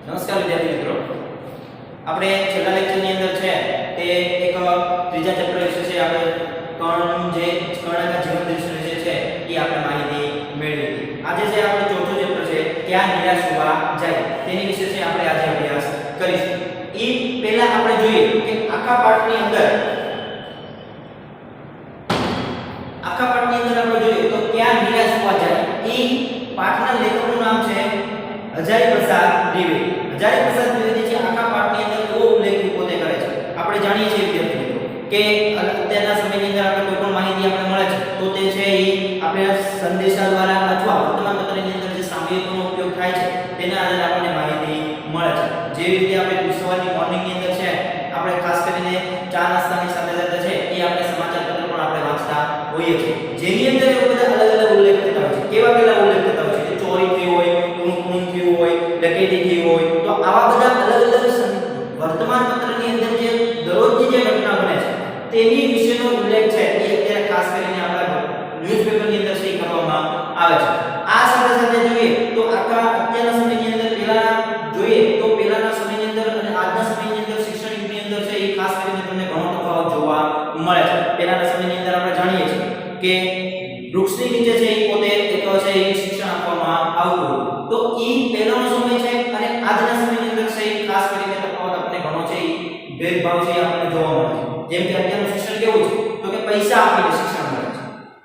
નમસ્કાર વિદ્યાર્થી મિત્રો, આપણે છેલ્લા લેક્ચરની અંદર છે તે એક ત્રીજા ચેપ્ટર વિશે છે આપણે કર્ણના જીવન દૃશ્ય વિશે છે એ આપણે માહિતી મેળવી હતી. આજે જે આપણો ચોથો ચેપ્ટર છે ક્યાં નિરાશ હોવા જાય તેની વિશે છે આપણે આજે અભ્યાસ કરીશું. એ પહેલા આપણે જોઈએ કે આખા પાઠની અંદર આપણે જોઈએ તો ક્યાં નિરાશ હોવા જાય. એ પાઠના લેખકનું નામ છે હજારી પ્રસાદ દ્વિવેદી. હજારી પ્રસાદ દ્વિવેદી છે આખા પાઠની અંદર એવો ઉલ્લેખ પોતે કરે છે. આપણે જાણીએ છીએ વિદ્યાર્થી મિત્રો કે અત્યારના સમયની અંદર આપણે કોઈ પણ માહિતી આપણે મળે છે તો તે છે એ આપણે સંદેશા દ્વારા અથવા વર્તમાન પત્રની અંદર જે સામયિકોનો ઉપયોગ થાય છે તેના આધારે આપણને માહિતી મળે છે. જે રીતે આપણે સવારની મોર્નિંગની અંદર છે આપણે ખાસ કરીને ચા નાસ્તાની સાથે સાથે છે એ આપણે સમાચાર પત્ર પણ આપણે વાંચતા હોઈએ છીએ, જેની અંદર એવા બધા અલગ અલગ ઉલ્લેખ થતા હોય છે. કેવા ઉલ્લેખ થતા હોય છે કે ચોરી થઈ હોય, ખૂન થયું હોય, ડકેતી થઈ હોય, તો આવા બધા અલગ અલગ વર્તમાન પત્રની અંદર જે દરરોજની જે ઘટના બને છે તેની વિશેનો ઉલ્લેખ છે એ અત્યારે ખાસ કરીને આપણા ન્યૂઝપેપરની અંદર શેર કરવામાં આવે છે. આ સાથે સાથે જોઈએ તો આખા અત્યારના સમયની અંદર પહેલાના સમયની અંદર અને આજના સમયની અંદર શિક્ષણ યુગની અંદર છે એ ખાસ કરીને તમને ઘણો તફાવત જોવા મળે છે. પહેલાના સમયની અંદર આપણે જાણીએ છીએ કે વૃક્ષની નીચે છે એ પોતે એક છે એ શિક્ષણ આપવામાં આવતું, તો એ પહેલાનો સમય છે અને આજના સમયની અંદર છે એ ખાસ કરીને તફાવત આપણે ઘણો છે એ ભેદભાવ છે આપણને જોવા મળે છે. જેમ કે અત્યારનું શિક્ષણ કેવું છે તો કે પૈસા આપીને શિક્ષણ મળે છે,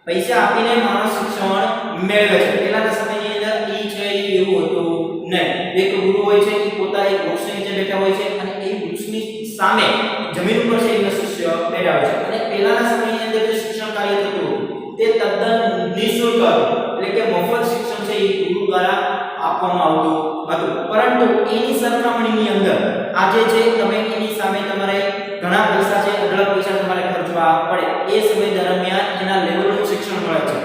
પૈસા આપીને માણસ શિક્ષણ મેળવે છે. પહેલાના સમયની અંદર એ છે એવું હતું નહીં. એક ગુરુ હોય છે એ પોતા એક વૃક્ષ નીચે બેઠા હોય છે અને એ વૃક્ષની સામે જમીન ઉપર છે એ શિષ્ય બેઠા હોય છે અને પહેલાના સમયની અંદર જે શિક્ષણ કાર્ય થતું તે તદ્દન નિઃશુલ્ક હતું, એટલે કે મફત શિક્ષણ છે એ ગુરુ દ્વારા આપવામાં આવતું હતું. પરંતુ એની સરખામણીની અંદર આજે જે તમે એની સામે તમારે ઘણા પૈસા છે, અઢળક પૈસા તમારે ખર્ચવા પડે. એ સમય દરમિયાન એના લેવલનું શિક્ષણ મળે છે,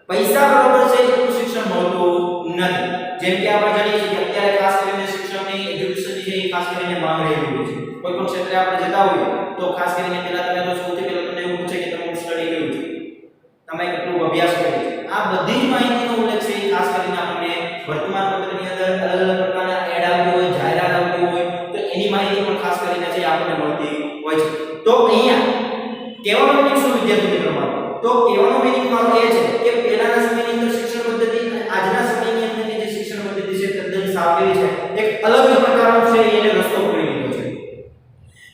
પૈસા બરોબર છે એટલું શિક્ષણ મળતું નથી. જેમ કે આપણે જાણીએ છીએ કે અત્યારે ખાસ કરીને શિક્ષણની એજ્યુકેશનની છે ખાસ કરીને માંગ રહી છે. કોઈ પણ ક્ષેત્રે આપણે જતા હોઈએ તો ખાસ કરીને પહેલા તમે તો સૌથી પહેલા તમને એવું પૂછે કે તમારું સ્ટડી કેવું છે, તમે કેટલો અભ્યાસ કર્યો છે. આ બધી જ માહિતીનો ઉલ્લેખ છે ખાસ કરીને આપણને વર્તમાન પત્રની અંદર અલગ અલગ પ્રકારના એડ આવતી હોય, જાહેરાત આવતી હોય તો એની માહિતી પણ ખાસ કરીને છે આપણને મળતી હોય છે. તો અહીંયા કહેવાનો મીનિંગ શું વિદ્યાર્થી મિત્રો મારો? તો કહેવાનો મીનિંગ મારો એ છે કે પહેલાના સમયની અંદર શિક્ષણ પદ્ધતિ અને આજના સમયની અંદરની જે શિક્ષણ પદ્ધતિ છે તદ્દન સાવ કેવી છે, એક અલગ જ પ્રકારનો છે એને રસ્તો ખોલી દીધો છે.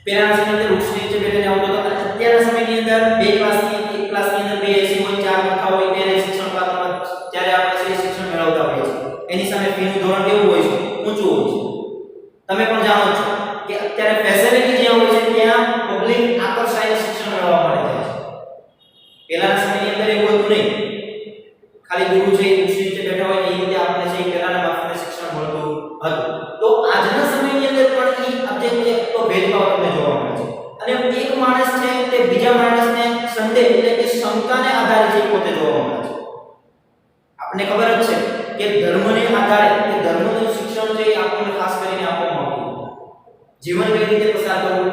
પહેલાના સમયની અંદર વૃક્ષ નીચે બેસીને આવતો હતો અને અત્યારના સમયની અંદર એક ક્લાસની અંદર બે એસી હોય, ચાર પંખા હોય, ત્યારે શિક્ષણ પાત્રમાં ત્યારે આપણે શિક્ષણ મેળવતા હોઈએ છીએ. એની સામે ફીનું ધોરણ કેવું હોય છે? ઊંચું હોય છે. તમે પણ જાણો છો કે અત્યારે ફેસિલિટી જ્યાં હોય છે ત્યાં પબ્લિક આકર્ષાઈને શિક્ષણ મેળવવા માટે જાય છે. પહેલાના સમયની અંદર એવું હતું નહીં, ખાલી ગુરુ છે વૃક્ષ નીચે બેઠા હોય એ રીતે આપણે છે પહેલાના બાળકોને શિક્ષણ મળતું હતું. તો આજના સમયની અંદર પણ એ તો ભેદભાવ તમને જોવા મળે છે અને એક માણસ છે તે બીજા માણસને સંદેહ એટલે કે શંકાને આધારે જે પોતે જોવા મળે છે. આપણને ખબર જ છે કે ધર્મને આધારે કે ધર્મનું શિક્ષણ છે આપણને ખાસ કરીને આપવામાં આવતું. જીવન કઈ રીતે પસાર કરવું,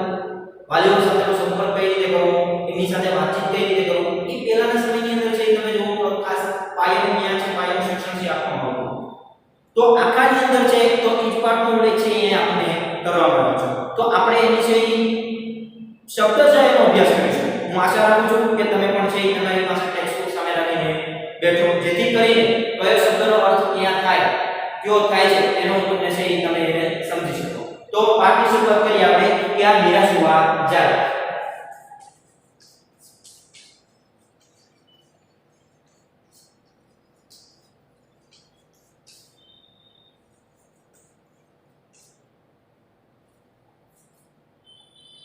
વાલીઓ સાથેનો સંપર્ક કઈ રીતે કરવો, એની સાથે વાતચીત કઈ રીતે કરવું, એ પહેલાના સમયની અંદર છે તમે જોવો તો ખાસ પાયાનું જ્ઞાન છે, પાયાનું શિક્ષણ છે આપવામાં આવતું. તો આખાની અંદર છે તો ઇજપાટનો ઉલ્લેખ છે એ આપણે કરવામાં આવ્યો છે. તો આપણે એની છે શબ્દજયનો અભ્યાસ કરીશું. હું આશા રાખું છું કે તમે પણ છે તમારી પાસે ટેક્સ્ટબુક સામે રાખીને બેઠો, જેથી કરીને કયો શબ્દનો અર્થ ક્યાં થાય, કયો થાય છે એનો તમને છે તમે એને સમજી શકો. તો પાઠની શરૂઆત કરીએ આપણે ક્યાં નિરાશ હોવા જાય.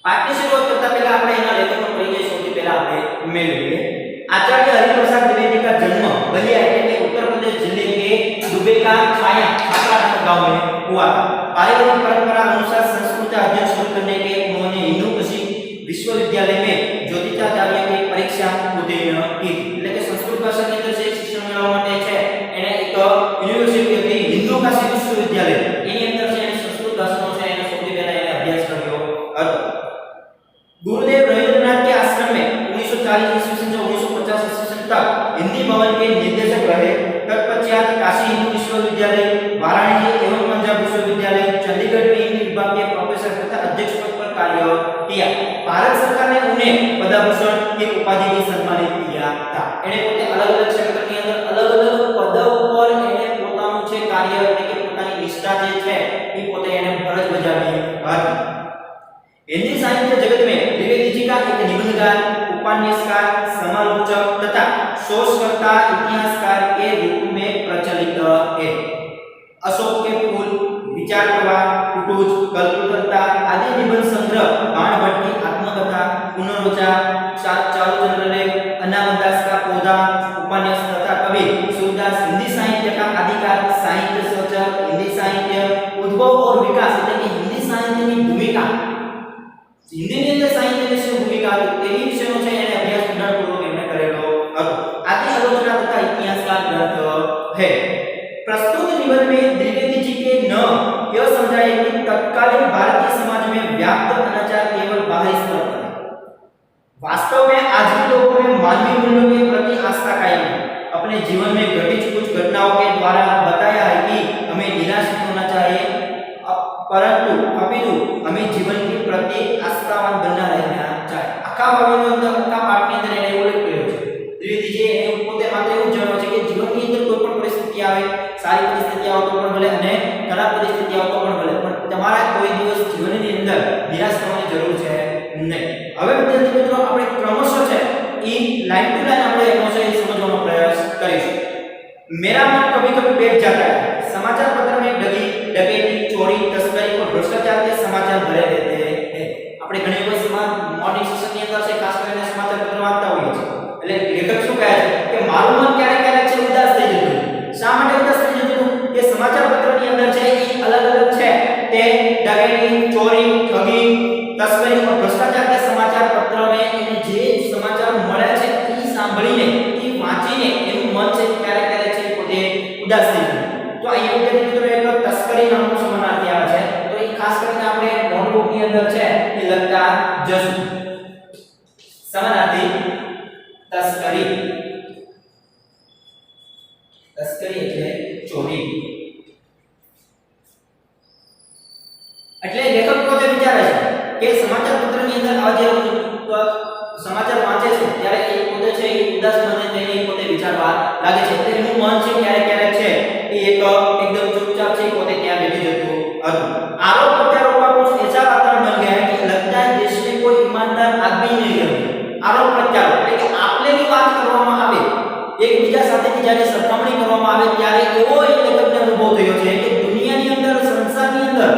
પાઠની શરૂઆત કરતા પહેલા આપણે એના લેખકનો પરિચય સૌથી પહેલા આપણે મેળવીએ. आचार्य हरिप्रसाद द्विवेदी का जन्म बलिया के उत्तर प्रदेश जिले के दुबे का छाया छात्रा गांव में हुआ था. पारिवारिक परंपरा अनुसार संस्कृत अध्ययन शुरू करने के उन्होंने हिंदू कृषि विश्वविद्यालय में ज्योतिषाचार्य की परीक्षा उत्तीर्ण की. એટલે કે સંસ્કૃત ભાષા ની અંદર શિક્ષણ મેળવવા માટે છે એને એક યુનિવર્સિટી હતી હિન્દુ કાશી વિશ્વવિદ્યાલય, એની અંદર છે એને સંસ્કૃત ભાષાનો છે એને સૌથી પહેલા એને અભ્યાસ કર્યો હતો. गुरुदेव रविंद्रनाथ के आश्रम में 1940 ईस्वी से 1950 ईस्वी तक हिंदी भवन के निदेशक रहे. तत्पश्चात काशी हिंदू विश्वविद्यालय, वाराणसी एवं पंजाब विश्वविद्यालय, चंडीगढ़ ભારત સરકારને ઉन्हें પદ્મભૂષણ की ઉપાધિ થી સન્માનિત किया था। એને પોતે અલગ અલગ ક્ષેત્રની અંદર અલગ અલગ પદ ઉપર એને પોતાનું છે કાર્ય એટલે કે પોતાની નિષ્ઠા જે છે એ પોતે એને ફરજ બજાવી હતી। हिंदी साहित्य जगत में द्विवेदी जी का एक निबंधकार, उपन्यासकार, समालोचक तथा शोधकर्ता, इतिहासकार के रूप में प्रचलित है। अशोक के फूल, विचार प्रवाह, कुटुज, कल्पकर्ता आदि निबंध संग्रह, बाणभट्ट की आत्मकथा, पुनर्विचार, चारुचंद्र लेख, अन्नामदास का पौधा, उपन्यास तथा कवि सूरदास हिंदी साहित्य का आदिकार, साहित्य सर्जक, हिंदी साहित्य उद्भव और विकास એટલે કે हिंदी साहित्य ની ભૂમિકા हिंदी ની અંદર સાહિત્ય ની શું ભૂમિકા હતી તેની વિશેનો છે એને અભ્યાસ ઊંડાણપૂર્વક એમણે કરેલો હતો। આદિ આલોચના તથા इतिहासकार ग्रंथ है। प्रस्तुत निबंध में द्विवेदी जी के न यह समझाए कि तत्कालीन भारतीय समाज में व्याप्त अनाचार केवल बाहरी स्तर पर है। वास्तव में आज भी लोगों में मानवीय मूल्यों के प्रति आस्था कायम है। अपने जीवन में घटित कुछ घटनाओं के द्वारा बताया है कि हमें निराश नहीं होना चाहिए, परंतु अपितु हमें जीवन के प्रति आस्थावान बनना रहना चाहिए। आखा भागનો અંદર આખા પાઠની અંદર એને ઉલ્લેખ કર્યો છે। દ્વિવેદીજીએ એને પોતે માત્ર એવું જણાવ્યું છે કે જીવનની અંદર કોઈ પણ પરિસ્થિતિ આવે, સારી પરિસ્થિતિ આવે તો પણ ભલે અને ખરાબ પરિસ્થિતિ આવે તો પણ ભલે, પણ તમારા કોઈ દિવસ જીવનની અંદર નિરાશ થવાની જરૂર છે નહીં। હવે વિદ્યાર્થી મિત્રો આપણે ક્રમશઃ છે એ લાઈન ટુ લાઈન આપણે એનો છે સમજવાનો પ્રયાસ કરીશું। मेरा मन कभी कभी बैठ जाता है। समाचार पत्र में ठगी, डकैती, चोरी, तस्करी और भ्रष्टाचार के समाचार भरे रहते हैं। આપણે ઘણી વખત મોર્નિંગ સેશનની અંદર છે ખાસ કરીને સમાચાર પત્ર વાંચતા હોઈએ છીએ એટલે લેખક શું કહે છે કે મારું મન ક્યારેક ક્યારેક છે ઉદાસ થઈ જતું। શા માટે ઉદાસ થઈ જતું? કે સમાચાર પત્રની અંદર છે એ અલગ અલગ છે તે ડકैती, ચોરી, ठगी, तस्करी और भ्रष्टाचार के समाचार पत्र में એને જે સમાચાર મળે છે એ સાંભળીને એ વાંચીને એનું મન છે ક્યારેક ક્યારેક છે પોતે ઉદાસ થઈ જાય। તો અહીંયા વિદ્યાર્થી મિત્રો એક તસ્કરી નામનો સમાનાર્થી આવે છે તો એ ખાસ કરીને આપણે નોટબુક ની અંદર છે એ લખતા જશું। સમાનાર્થી તસ્કરી, તસ્કરી એટલે ચોરી। એટલે લેખક પોતે વિચારે છે કે સમાચાર પત્રની અંદર આ જે સમાચાર વાંચે છે ત્યારે એ પોતે છે એ ઉદાસ મને થઈને પોતે વિચારવા લાગે છે એટલે એનું મન છે ક્યારેક ક્યારેક છે એ एकदम चुपचाप से पोते ત્યાં બેઠી જતું હતું। आरोप प्रत्यारोप का कुछ ऐसा वातावरण बन गया है कि लगता है देश में कोई ईमानदार आदमी नहीं रहे। आरोप प्रत्यारोप એટલે કે આપલેની વાત કરવામાં આવે, એકબીજા સાથેની જ્યારે સરખામણી કરવામાં આવે ત્યારે એવો એક લેખકને અનુભવ થયો છે કે દુનિયાની અંદર, સંસારની અંદર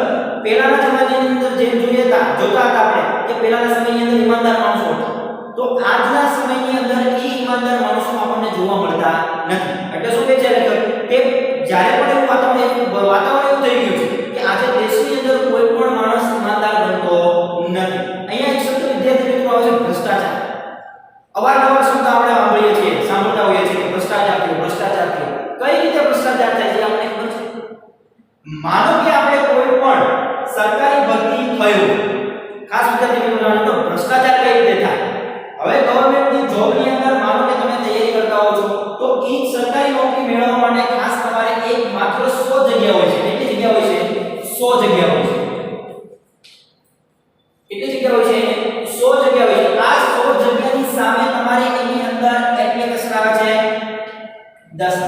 પહેલાના જમાનાની અંદર જેમ જોતા હતા આપણે કે પહેલાના સમયની અંદર ઈમાનદાર માણસો હતા તો આજના સમયની અંદર એ ઈમાનદાર માણસો આપણને જોવા મળતા નથી। એટલે શું કહે છે લેખક કે જ્યારે પણ એવું વાતાવરણ એવું થઈ ગયું છે કે આજે દેશની અંદર કોઈ પણ માણસ ઈમાનદાર બનતો નથી। અહીંયા એક શબ્દ વિદ્યાર્થી મિત્રો આવે છે ભ્રષ્ટાચાર। અવારનવાર શબ્દ આપણે સાંભળતા હોઈએ છીએ કે ભ્રષ્ટાચાર થયો, ભ્રષ્ટાચાર થયો। કઈ રીતે ભ્રષ્ટાચાર થાય છે આપણે ખબર છે? માનો કે આપણે કોઈ પણ સરકારી ભરતી થયો, ખાસ વિદ્યાર્થી મિત્રો જાણો તો ભ્રષ્ટાચાર કઈ રીતે થાય? હવે ગવર્નમેન્ટની જોબની અંદર માનો કે તમે તૈયારી કરતા હો છો તો એ સરકારી નોકરી મેળવવા માટે ખાસ તમારે એક માત્ર 100 જગ્યા હોય છે। કેટલી જગ્યા હોય છે? 100 જગ્યા હોય છે। કેટલી જગ્યા હોય છે? 100 જગ્યા હોય છે। આ 100 જગ્યાની સામે તમારે એની અંદર એપ્લિકેશન આવે છે 10।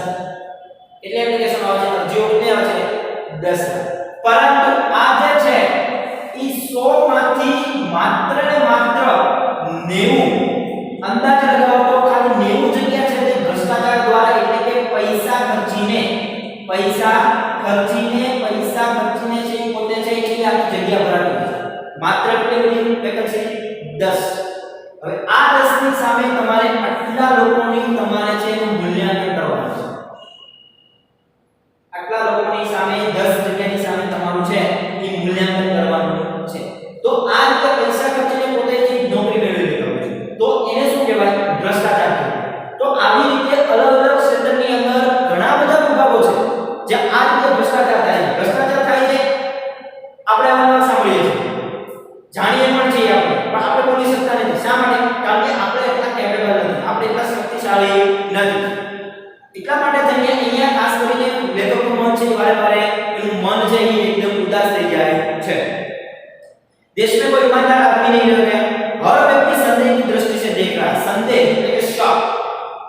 એટલે એપ્લિકેશન આવે છે, અરજીઓ કેટલી આવે છે? 10। પરંતુ આ જે છે એ 100 માંથી માત્ર ને માત્ર 90 અંદાજ લગાવો તો ખાલી 90 જગ્યા છે તે ભ્રષ્ટાચાર દ્વારા એટલે કે પૈસા ખર્ચીને છે પોતે છે એ આખી જગ્યા ભરાતી છે। માત્ર કેટલી વેકેન્સી? 10। હવે આ 10 ની સામે તમારે આટલા લોકોની તમારે છે એનું મૂલ્યાંકન કરવાનું છે। આટલા લોકોની સામે 10 જગ્યાની સામે તમારું છે એ મૂલ્યાંકન કરવાનું છે। તો આ રીતે પૈસા ખર્ચીને પોતે જે નોકરી મેળવી લેતો હોય તો એને શું કહેવાય? ભ્રષ્ટાચાર કહેવાય। તો આવી રીતે અલગ અલગ ક્ષેત્રની અંદર ઘણા બધા વિભાગો છે જે આ રીતે ભ્રષ્ટાચાર થાય છે। ભ્રષ્ટાચાર થાય છે આપણે આમાં સાંભળીએ છીએ, જાણીએ પણ છીએ આપણે, પણ આપણે બોલી શકતા નથી। શા માટે? કારણ કે આપણે એટલા કેપેબલ નથી, આપણે એટલા શક્તિશાળી નથી। એટલા માટે થઈને અહીંયા ખાસ કરીને લેખકનું મન છે વારે વારે એનું મન છે એ એકદમ ઉદાસ થઈ જાય છે। देश में कोई ईमानदार आदमी नहीं रह गया, हर व्यक्ति संदेह की दृष्टि से देख रहा है। संदेह એટલે કે શક,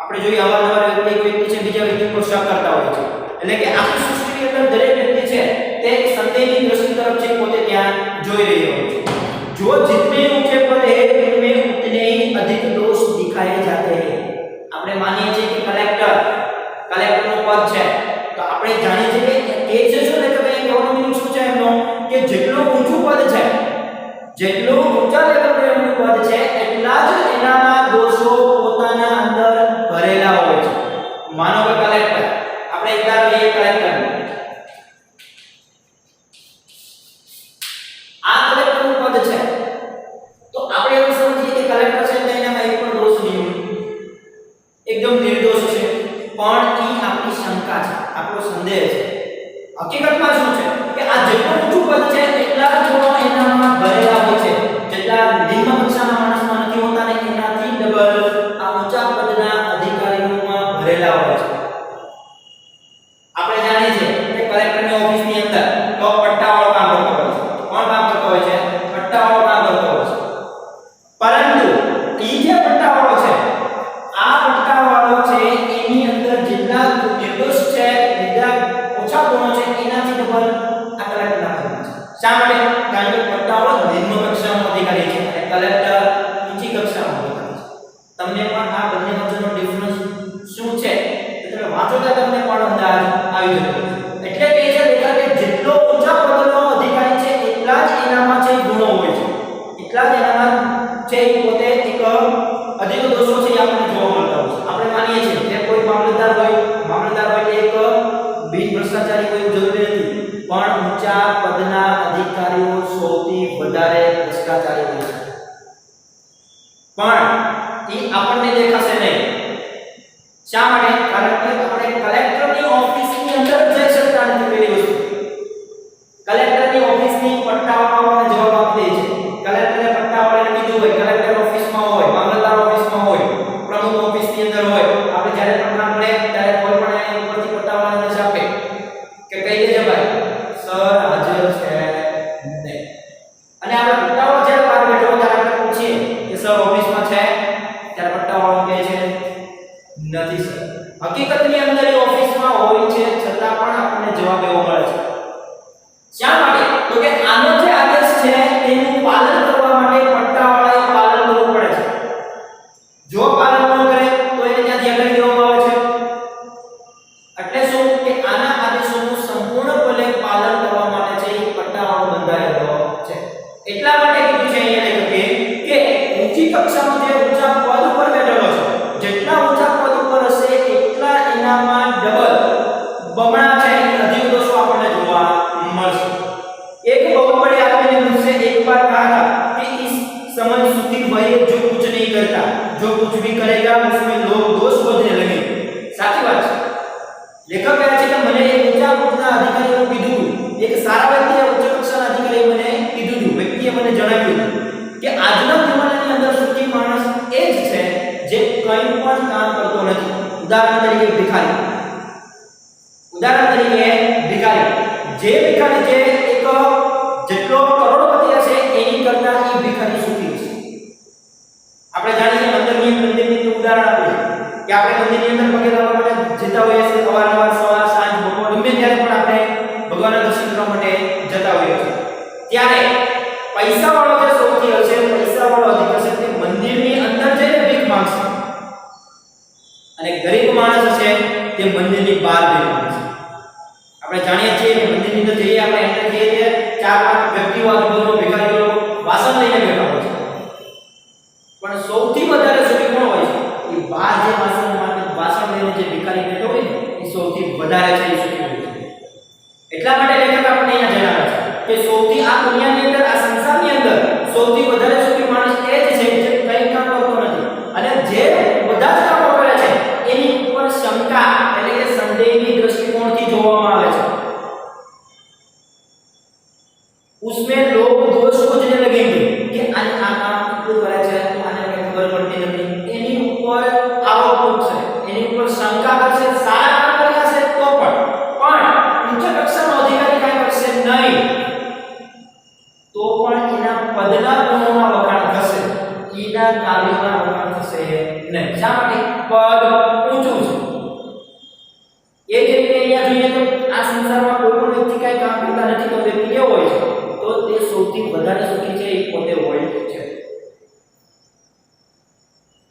આપણે જોઈએ અવારનવાર એક વ્યક્તિ છે બીજા વ્યક્તિ પર શક કરતા હોય છે, એટલે કે આખી સૃષ્ટિની અંદર દરેક વ્યક્તિ છે તે સંદેહની દૃષ્ટિ તરફ છે પોતે ત્યાં જોઈ રહ્યો હોય છે। जो जितने ऊंचे पद है उनमें उतने ही अधिक दोष दिखाए जाते हैं। આપણે માનીએ છીએ કે કલેક્ટરનું પદ છે તો આપણે જાણીએ છીએ કે એ જે શું લેખક અહીંયા કહેવાનો મીનિંગ શું છે એમનો કે જેટલું ઊંચું પદ છે, જેટલું ઊંચા લેવલનું એમનું પદ છે એટલા જ એનામાં દોષો પોતાના અંદર ભરેલા હોય છે। માનો કે કલેક્ટર, આપણે એકવાર લઈએ કલેક્ટર, આ કલેક્ટરનું પદ છે તો આપણે એવું સમજીએ કે કલેક્ટર છે તો એનામાં એક પણ દોષ નહીં હોય, એકદમ નિર્દોષ છે, પણ એ આપણી શંકા છે, આપણો સંદેહ છે। હકીકતમાં શું છે કે આ જેટલું ઊંચું પદ છે એટલા જ ગુણો એનામાં ભરેલા હોય છે, જેટલા નિમ્ન કક્ષાના માણસમાં નથી હોતા ને એનાથી ડબલ આ ઊંચા પદના અધિકારીઓમાં ભરેલા હોય છે। આપણે જાણીએ છીએ કે કલેક્ટરની ઓફિસની અંદર તો પટ્ટાવાળો કામ કરતો હોય છે। કોણ કામ કરતો હોય છે? પટ્ટાવાળો કામ કરતો હોય છે। પરંતુ એ જે પટ્ટાવાળો છે, આ પટ્ટાવાળો છે એની અંદર જેટલા નિર્દોષ છે, જેટલા ઓછા ગુણો છે એનાથી ડબલ આ કલેક્ટરના પદમાં છે। શા માટે? કારણ કે પટ્ટાવાળો નિમ્ન કક્ષાનો અધિકારી છે અને કલેક્ટર ઊંચી કક્ષાનો અધિકારી છે। તમને પણ આ બંને વચ્ચેનો ડિફરન્સ શું છે તો તમે વાંચો તો તમને પણ અંદાજ આવી જશે। એટલે કે જે લેખકે જેટલો ઊંચા પદનો અધિકારી છે એટલા જ એનામાં છે ગુણો હોય છે, એટલા જ એનામાં છે પોતે એક અધિક દોષો છે એ આપણને જોવા મળતા હોય છે। આપણે માનીએ છીએ કે કોઈ મામલતદાર હોય એક બિન ભ્રષ્ટાચારી કોઈ જરૂરી નથી, પણ ઊંચા પદના અધિકારીઓ સૌથી વધારે ભ્રષ્ટાચારી હોય છે, પણ એ આપણને દેખાશે નહીં। શા માટે? કારણ કે આપણે કલેક્ટરની ઓફિસની અંદર જઈ શકતા નથી। પહેલી વસ્તુ, કલેક્ટરની ઓફિસની પટ્ટાવાળાને જવાબ આપી દે છે, કલેક્ટરે પટ્ટાવાળાને કીધું હોય, કલેક્ટર ઓફિસમાં હોય, મામલતદાર ઓફિસમાં હોય, પ્રમુખ ઓફિસની અંદર હોય, આપણે જ્યારે પણ કામ પડે ત્યારે કોઈ પણ એની ઉપરથી પટ્ટાવાળાને મેસેજ આપે કે કહી દેજો ભાઈ સર હાજર છે નહીં, અને આપણે પટ્ટાવાળો જ્યારે બહાર બેઠો ત્યારે આપણે પૂછીએ કે સર ઓફિસમાં છે, ત્યારે પટ્ટાવાળો કહે છે નથી સર। હકીકતની અંદર એ ઓફિસમાં હોય છે છતાં પણ આપણને જવાબ એવો મળે છે। શા માટે? તો કે આનો જે આદેશ છે તેનું પાલન કરવા માટે પટ્ટાવાળાએ પાલન કરવું પડે છે। જો પાલન ન કરે તો એને ત્યાંથી હટાવી દેવામાં આવે છે। એટલે શું કે આના આદેશોનું સંપૂર્ણપણે પાલન કરવા માટે છે એ પટ્ટાવાળો બંધાયેલો છે। એટલા માટે કીધું છે અહીંયા લેખકે કે ઊંચી કક્ષાનો જે ઊંચા પદ ઉપર બેઠેલો છે, જેટલા ઊંચા પદ ઉપર હશે એટલા એનામાં ડબલ બમણા છે અધિક દોષો આપણને જોવા મળશે। एक बहुत बड़े आदमी ने मुझसे एक बार कहा था कि इस समय सुखी वही जो कुछ नहीं करता, जो कुछ भी करेगा उसमें लोग दोष खोजने लगे। साची बात है। लेखक કહે છે કે મને એક ઊંચા પદના અધિકારીએ કીધું, એક સારા વ્યક્તિએ ઉચ્ચ કક્ષાના અધિકારીએ મને કીધું, વ્યક્તિએ મને જણાવ્યું કે આજના જમાનાની અંદર સુખી માણસ એ જ છે જે કંઈ પણ કામ કરતો નથી। ઉદાહરણ તરીકે ભિખારી, જે ભિખારી જે એક જેટલો કરોડપતિ હશે એની કરતા એ ભિખારી સુખી હશે। આપણે જાણીએ મંદિરની ઉદાહરણ આપીએ કે આપણે મંદિરની અંદર પગે લાગવા માટે જતા હોઈએ છીએ, અવારનવાર સવાર સાંજ બપોર ગમે ત્યારે પણ આપણે ભગવાનના દર્શન કરવા માટે જતા હોઈએ છીએ। ત્યારે પૈસાવાળો જે સૌથી હશે, પૈસાવાળો અધિક હશે તે મંદિરની અંદર જઈને ભીખ માંગશે, અને ગરીબ માણસ હશે તે મંદિરની બહાર ભીખ માંગશે। આપણે જાણીએ છીએ કે મંદિરની અંદર જઈએ, આપણે એન્ટર થઈએ ત્યારે ચાર પાંચ વ્યક્તિઓ આજુબાજુ ભિખારીઓ વાસણ લઈને બેઠા હોય છે, પણ સૌથી વધારે સુખી કોણ હોય છે? એ બહાર જે વાસણ લઈને જે ભિખારી બેઠો હોય ને એ સૌથી વધારે છે એ સુખી હોય છે। એટલા માટે લેખક આપણને અહીંયા જણાવે છે કે સૌથી આ દુનિયાની અંદર, આ સંસારની અંદર સૌથી વધારે સુખી માણસ એ જ છે જે કંઈ કામ કરતો નથી અને જે બધા જ કામો કરે છે એની ઉપર શંકા એટલે કે સંદેહની દૃષ્ટિકોણથી જોવામાં આવે છે। उसमें लोग दोष खोजने लगेंगे कि आने आ काम क्यों करे છે, તો આને કઈ ખબર પડતી નથી, એની ઉપર આરોપ મૂકશે, એની ઉપર શંકા કરશે। સારા કામ કર્યા છે તો પણ ઉચ્ચ કક્ષાનો અધિકારી કાંઈ કરશે નહીં તો પણ એના વ્યક્તિના કાર્યોમાં રોકાણ થશે નહીં. શા માટે? પદ ઊંચું છે. એ જ રીતે અહીંયા જોઈએ તો આ સંસારમાં કોઈ પણ વ્યક્તિ કઈ કામ કરતા નથી તો વ્યક્તિ કેવો હોય છે? તો તે સૌથી વધારે સુખી છે એ પોતે હોય છે.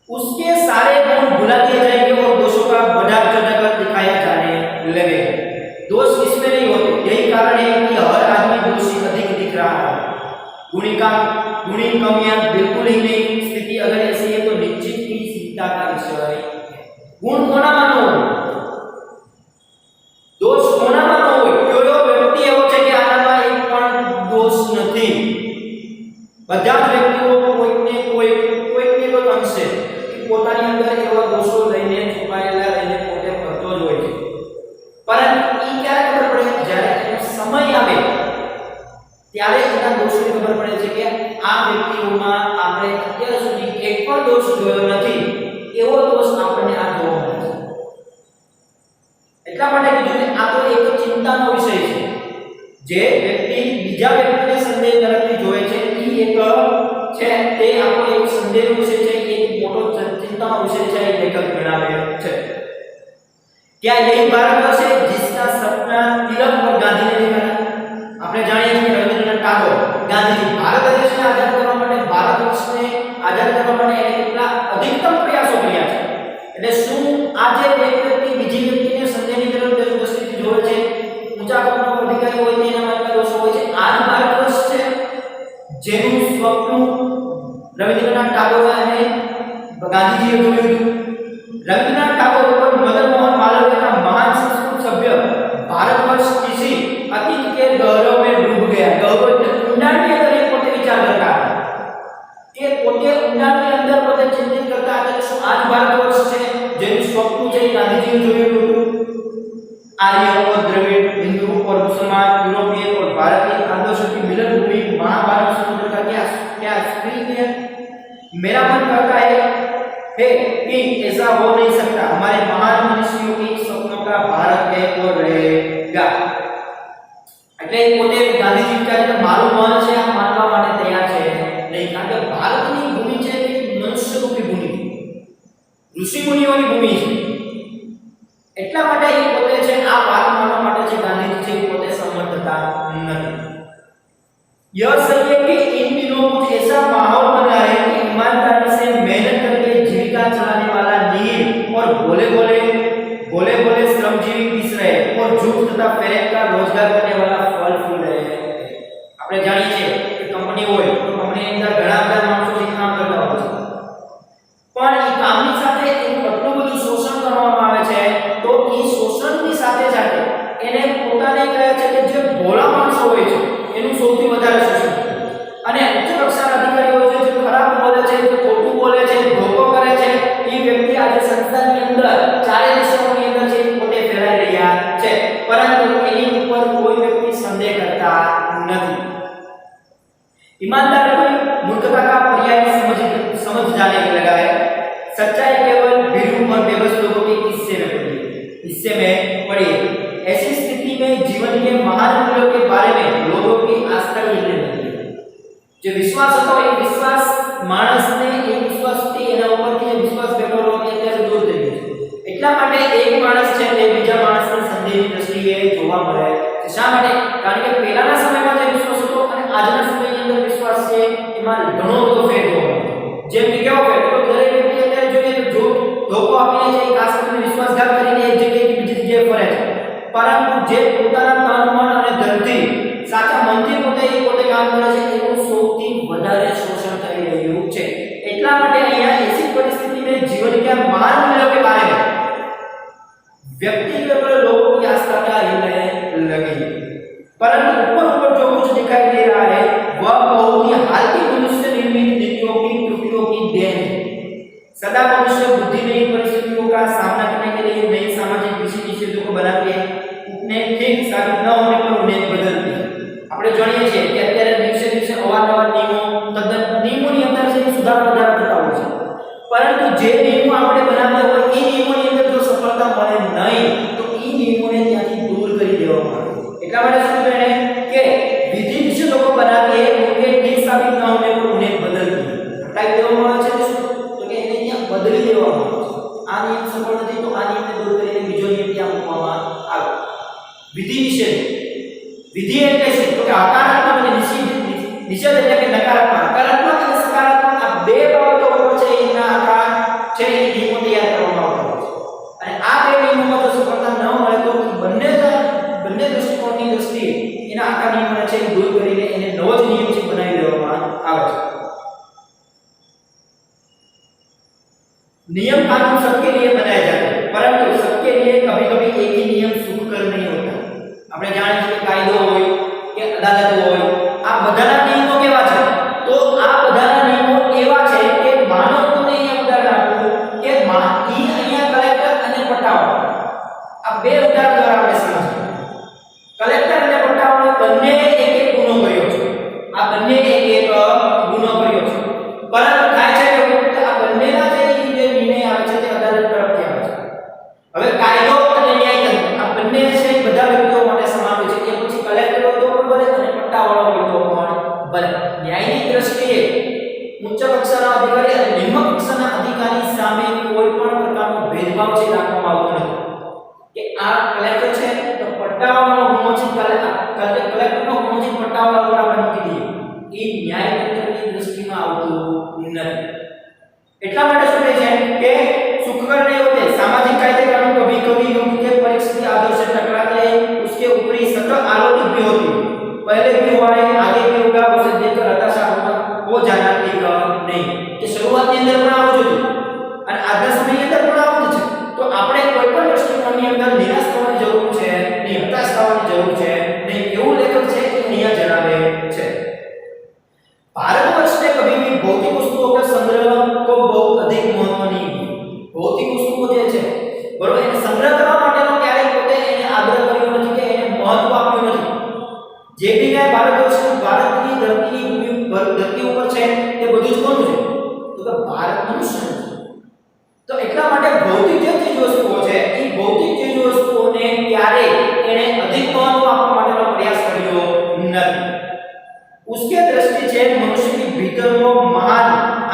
उसके सारे गुण भुला दिए जाएंगे और दोषों का बड़ा चढ़कर दिखाया जाने लगेगा. दोष इसमें नहीं होते. यही कारण है कि हर आदमी दोषी अधिक दिख रहा है. गुणी कमियां बिल्कुल ही नहीं. स्थिति अगर ऐसी है तो निश्चित ही चिंता का विषय है. गुण कोणाમાં ન હોય, દોષ કોણામાં ન હોય. કયો વ્યક્તિ એવો છે કે આનામાં એક પણ દોષ નથી? બધા જ વ્યક્તિઓ કોઈકને કોઈ અંશે પોતાની અંદર એવા દોષો લઈને છુપાયેલા રહીને પોતે કરતો જ હોય છે. પરંતુ એ ક્યારે ખબર પડે? જ્યારે એનો સમય આવે ત્યારે એના દોષોની ખબર પડે છે કે આ વ્યક્તિઓમાં આપણે અત્યાર સુધી એક પણ દોષ જોયો નથી. એવો દોષ આપણને આ જોવા મળે છે. એટલા માટે કીધું કે આ તો એક ચિંતાનો વિષય છે. જે વ્યક્તિ બીજા વ્યક્તિને સંદેહ તરફથી જોવે છે એ એક છે તે આપણો એક સંદેહનો વિષય છે. मोटो चिंता का विषय है लेखक गणावे है. क्या यही भारतवर्ष है जिसका सपना तिलक और गांधी ने देखा? आपने जानिए कि रविंद्रनाथ टागोर गांधी भारत देश ने आजाद करवा માટે ભારતवर्ष ने आजाद करवा માટે એને કેટલા અધિકતમ પ્રયાસો કર્યા છે. એટલે શું આજે એક વ્યક્તિ બીજી વ્યક્તિને સંદેહની તરફ દ્રષ્ટિથી જોવે છે? ઊંચા પદનો અધિકારી હોય તેના માટે દોષો હોય છે. આ ભારતवर्ष છે જેનું સ્વપ્ન રવિન્દ્રનાથ ટાગોર અને गांधी जी ने रविन्द्रनाथ टैगोर और मदन मोहन मालवीय का महान संस्कृत सभ्य भारतवर्ष किसी अतीत के गौरव में डूब गया. गौरव ઊંડાણ ની અંદર એક પોતે વિચાર કરતા હતા કે પોતે ઊંડાણ ની અંદર પોતે ચિંતિત કરતા હતા કે શું આજ ભારતવર્ષ છે જેનું સ્વપ્ન છે ગાંધીજીએ જોયું હતું? आर्य और द्रविड़, हिंदू और मुसलमान, यूरोपियन और भारतीय आदर्शों की मिलन भूमि महाभारत समुद्र का क्या स्क्रीन है. मेरा मन करता है कि ऐसा हो नहीं सकता. हमारे महान मनुष्यों की सपनों का भारत है और रहेगा. એટલે પોતે ગાંધીજી કહે કે મારું મન છે આ માનવા માટે તૈયાર છે નહીં. કારણ કે ભારતની ભૂમિ છે તે મનુષ્યરૂપી ભૂમિ છે, ઋષિ મુનિઓની ભૂમિ છે. એટલા માટે એ પોતે છે આ વાત માનવા માટે છે ગાંધીજી છે પોતે સંમત થતા નથી. यह सही है कि इन दिनों कुछ ऐसा माहौल बना है कि ईमानदारी से मेहनत करके जीविका चलाने वाला नील और भोले श्रमजीवी पीस रहे और झूठ तथा फेरेक का रोजगार करने वाला फल फूल रहे हैं. આપણે જાણીએ છીએ કે કંપની હોય તો કંપનીની અંદર ઘણા બધા માણસો જે કામ કરતા હોય છે, પણ એ કામની સાથે એનું એટલું બધું શોષણ કરવામાં આવે છે તો એ શોષણની સાથે સાથે એને પોતાને કહે છે કે જે ભોળા માણસો હોય છે એનું સૌથી વધારે શોષણ. અને ઉચ્ચ કક્ષાના અધિકારીઓ છે જે ખરાબ બોલે છે, જે ખોટું બોલે છે, ધોકો કરે છે, એ વ્યક્તિ આજે સંસ્થાની અંદર ચારે દિશાઓની અંદર જે પોતે ફેલાઈ રહ્યા છે, પરંતુ એની ઉપર કોઈ વ્યક્તિ સંદેહ કરતા નથી. ईमानदार कोई मूर्खता का पर्याय समझ जाने के लगा है. सच्चाई केवल भीरू और बेबस लोगों के हिस्से में पड़ी है. ऐसी स्थिति में जीवन के महान मूल्यों के बारे में लोगों की आस्था हिलने लगी है. जो विश्वास હતો એ વિશ્વાસ માણસને એ વિશ્વાસથી એના ઉપરથી જે વિશ્વાસ બેઠો હતો એ અત્યારે દૂર થઈ ગયો છે. એટલા માટે એક માણસ છે તે બીજા માણસને સંદેહની દ્રષ્ટિએ જોવા મળે છે. શા માટે? કારણ કે પહેલાના સમયમાં જે વિશ્વાસ હતો અને આજના સમયની અંદર વિશ્વાસ છે એમાં ઘણો બધો ફેર જોવા મળે છે. જેમ કે કેવો ફેર? તો દરેક વ્યક્તિ અત્યારે જોઈએ તો જો ધોકો આપીને છે એ ખાસ કરીને વિશ્વાસઘાત કરીને એક જગ્યાએથી બીજી જગ્યાએ ફરે છે, પરંતુ જે પોતાના તન મન અને ધનથી સાચા મનથી પોતે કામ કરે છે એનું સૌથી વધારે શોષણ થઈ રહ્યું છે. એટલા માટે અહીંયા ऐसी परिस्थिति में जीवन के महान मूल्यों के बारे में व्यक्ति के ऊपर लोगों की आस्था क्या हिलने लगी. परंतु ऊपर जो कुछ दिखाई दे रहा है वह बहुत ही हाल की मनुष्य निर्मित नीतियों की त्रुटियों की देन है. सदा मनुष्य बुद्धि नई परिस्थितियों का सामना करने के लिए नई सामाजिक विषयों को बनाती है. उन्हें ठीक साबित न होने पर उन्हें बदलती है. આપણે જાણીએ છીએ કે અત્યારે દિવસે દિવસે અવારનવાર નિયમોની અંદર છે સુધાર વધારા થતા હોય છે, પરંતુ જે નિયમો આપણે બનાવ્યા હોય એ નિયમોની અંદર જો સફળતા મળે નહીં તો એ નિયમોને ત્યાંથી દૂર કરી દેવામાં આવે. એટલા માટે શું કહે કે વિધિ વિશે લોકો બનાવીએ उनके ठीक साबित न होने पर उन्हें बदलती है. લેવામાં આવે છે તો કે એને ત્યાં બદલી દેવામાં આવે છે. આ નિયમ સફળ નથી તો આ નિયમને દૂર કરીને બીજો નિયમ ત્યાં મૂકવામાં આવે. વિધિ નિષેધ. વિધિ એટલે શું તો કે હકારાત્મક અને નિષેધ એટલે કે નકારાત્મક. હકારાત્મક અને સકારાત્મક આ બે બાબતો ઉપર છે એના આધાર છે એ નિયમો તૈયાર કરવામાં આવતા હોય છે. અને આ બે નિયમોમાં જો સફળતા ન મળે તો બંને દૃષ્ટિકોણની દ્રષ્ટિએ એના આખા નિયમોને છે દૂર કરીને એને નવો જ નિયમ છે બનાવી દેવામાં આવે છે. नियम कानून सबके लिए बनाए जाते हैं परंतु सबके लिए कभी-कभी एक ही नियम सुखकर नहीं होता. આપણે જાણીએ છીએ કે કાયદો હોય કે અદાલત હોય આ બધાના નિયમો કેવા છે તો આ બધાના નિયમો એવા છે કે માનો તો નહીં ઉદાહરણ આપું કે ઈ અહીંયા કલેક્ટર અને પટાવાળો આ બે ઉદાહરણ દ્વારા આપણે સમજીએ. કલેક્ટર અને પટાવાળો બંને એક ગુનો કર્યો છે. આ બંને એક ગુનો કર્યો છે પરંતુ થાય છે કે આ બંનેના જે નિર્ણય આવે છે તે અદાલત તરફથી આવે છે. હવે કાયદો અને ન્યાયતંત્ર આ બંને છે બધા વ્યક્તિઓ માટે સમાન હોય છે. એ પછી કલેક્ટર હોય તો પણ બને અને પટ્ટાવાળો હોય તો પણ બને. ન્યાયની દ્રષ્ટિએ ઉચ્ચ કક્ષાના અધિકારી અને નિમ્ન કક્ષાના અધિકારી સામે કોઈ પણ પ્રકારનો ભેદભાવ છે રાખવામાં આવતો નથી કે આ કલેક્ટર છે તો પટ્ટાવાળાનો ગુનો છે કલેક્ટરનો ગુનો છે પટ્ટાવાળા પર આપણે મૂકી દઈએ. એ ન્યાયતંત્રની દ્રષ્ટિમાં આવતું નથી. એટલા માટે શું કહે છે કે सुखकर नहीं होते. सामाजिक कायदे कानून कभी कभी युग के परिस्थिति आदर्श से टकराते हैं उसके ऊपरी सतत आलोकित भी होती है. पहले भी हुआ है आगे भी होगा उसे देखकर हताशा हो जाना ठीक नहीं कि શરૂઆતની અંદર પણ આવું જ હતું અને આજના સમયની અંદર પણ આવું જ છે. તો આપણે કોઈ પણ દૃષ્ટિકોણની અંદર નિરાશ થવાની જરૂર છે નહીં, હતાશ થવાની જરૂર છે નહીં એવું લેખક છે એ અહીંયા જણાવે છે. भारतवर्ष ने कभी भी भौतिक वस्तुओं के संग्रह को बहुत अधिक महत्व नहीं दिया. भौतिक वस्तुओ જે છે બરોબર એને સંગ્રહ કરવા માટેનો ક્યારેય પોતે એને આગ્રહ કર્યો નથી કે એને મહત્વ આપ્યું નથી. જે બી કાંઈ ભારતની ધરતી ઉપર છે તે બધું જ કોનું છે તો કે ભારત મનુષ્યનું છે. તો એટલા માટે ભૌતિક જે ચીજ વસ્તુઓ છે એ ભૌતિક ચીજ વસ્તુઓને ક્યારે એને અધિક મહત્વ આપવા માટેનો પ્રયાસ કર્યો નથી. उसके दृष्टि से मनुष्य के भीतर वो महान